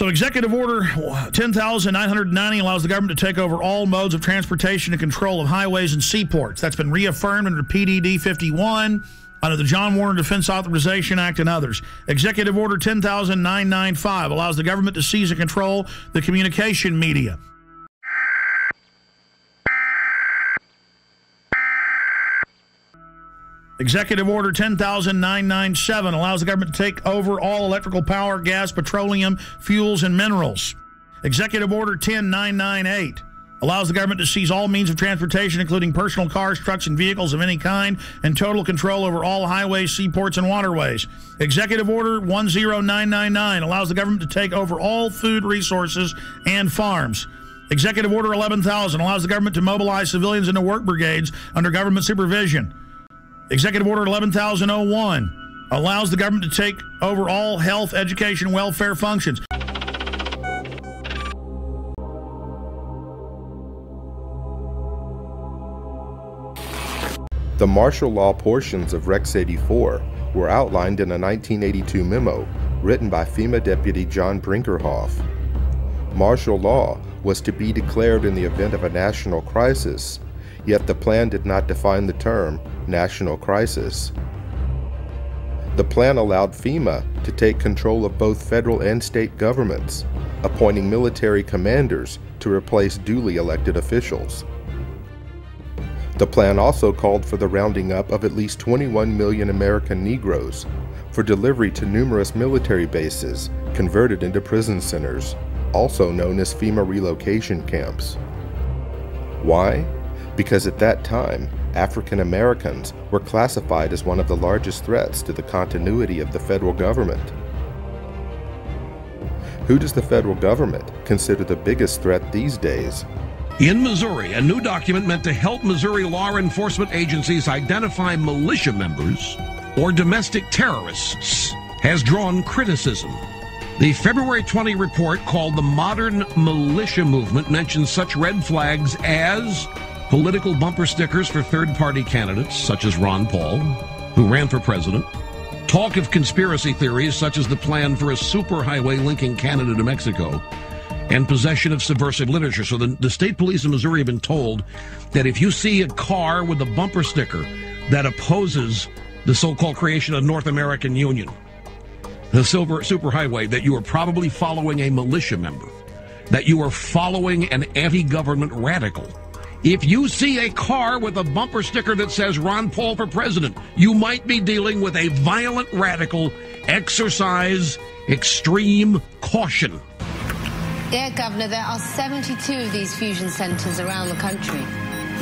So Executive Order 10,990 allows the government to take over all modes of transportation and control of highways and seaports. That's been reaffirmed under PDD 51, under the John Warner Defense Authorization Act and others. Executive Order 10,995 allows the government to seize and control the communication media. Executive Order 10,997 allows the government to take over all electrical power, gas, petroleum, fuels, and minerals. Executive Order 10,998 allows the government to seize all means of transportation, including personal cars, trucks, and vehicles of any kind, and total control over all highways, seaports, and waterways. Executive Order 10999 allows the government to take over all food resources and farms. Executive Order 11,000 allows the government to mobilize civilians into work brigades under government supervision. Executive Order 11,001 allows the government to take over all health, education, and welfare functions. The martial law portions of Rex 84 were outlined in a 1982 memo written by FEMA Deputy John Brinkerhoff. Martial law was to be declared in the event of a national crisis, yet the plan did not define the term national crisis. The plan allowed FEMA to take control of both federal and state governments, appointing military commanders to replace duly elected officials. The plan also called for the rounding up of at least 21 million American Negroes for delivery to numerous military bases converted into prison centers, also known as FEMA relocation camps. Why? Because at that time, African Americans were classified as one of the largest threats to the continuity of the federal government. Who does the federal government consider the biggest threat these days? In Missouri, a new document meant to help Missouri law enforcement agencies identify militia members or domestic terrorists has drawn criticism. The February 20 report, called the Modern Militia Movement, mentions such red flags as political bumper stickers for third-party candidates, such as Ron Paul, who ran for president, talk of conspiracy theories, such as the plan for a superhighway linking Canada to Mexico, and possession of subversive literature. So the state police in Missouri have been told that if you see a car with a bumper sticker that opposes the so-called creation of North American Union, the superhighway, that you are probably following a militia member, that you are following an anti-government radical. If you see a car with a bumper sticker that says Ron Paul for president, you might be dealing with a violent radical. Exercise extreme caution. Yeah, Governor, there are 72 of these fusion centers around the country.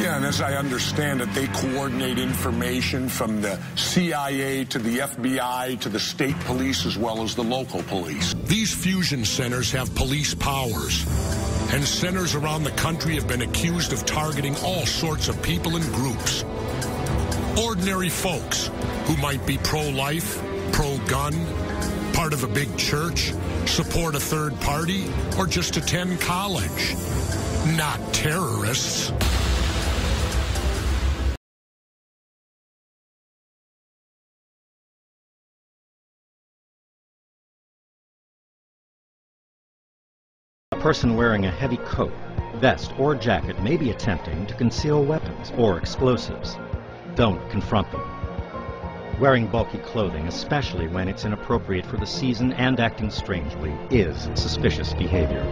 Yeah, and as I understand it, they coordinate information from the CIA to the FBI to the state police as well as the local police. These fusion centers have police powers, and centers around the country have been accused of targeting all sorts of people and groups. Ordinary folks who might be pro-life, pro-gun, part of a big church, support a third party, or just attend college. Not terrorists. A person wearing a heavy coat, vest, or jacket may be attempting to conceal weapons or explosives. Don't confront them. Wearing bulky clothing, especially when it's inappropriate for the season and acting strangely, is suspicious behavior.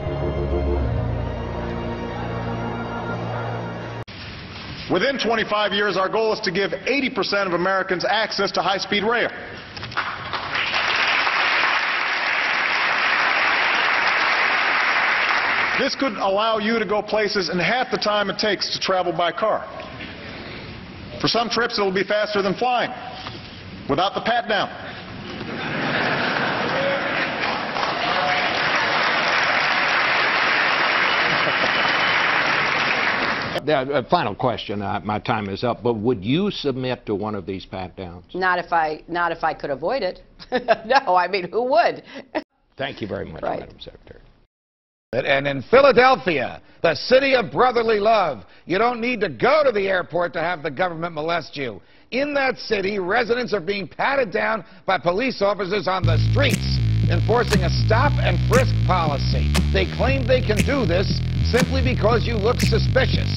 Within 25 years, our goal is to give 80% of Americans access to high-speed rail. This could allow you to go places in half the time it takes to travel by car. For some trips, it'll be faster than flying, without the pat-down. Final question. My time is up. But would you submit to one of these pat-downs? Not if I could avoid it. No, I mean, who would? Thank you very much, Right. Madam Secretary. And in Philadelphia, the city of brotherly love, you don't need to go to the airport to have the government molest you. In that city, residents are being patted down by police officers on the streets. enforcing a stop and frisk policy. They claim they can do this simply because you look suspicious.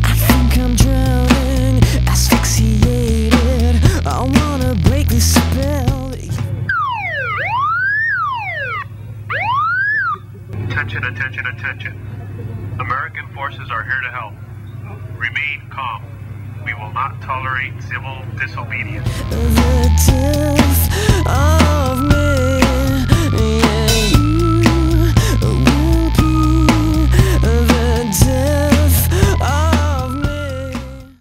I think I'm drowning, asphyxiated. I wanna break the spell. Attention, attention, attention. American forces are here to help. Remain calm. We will not tolerate civil disobedience. The death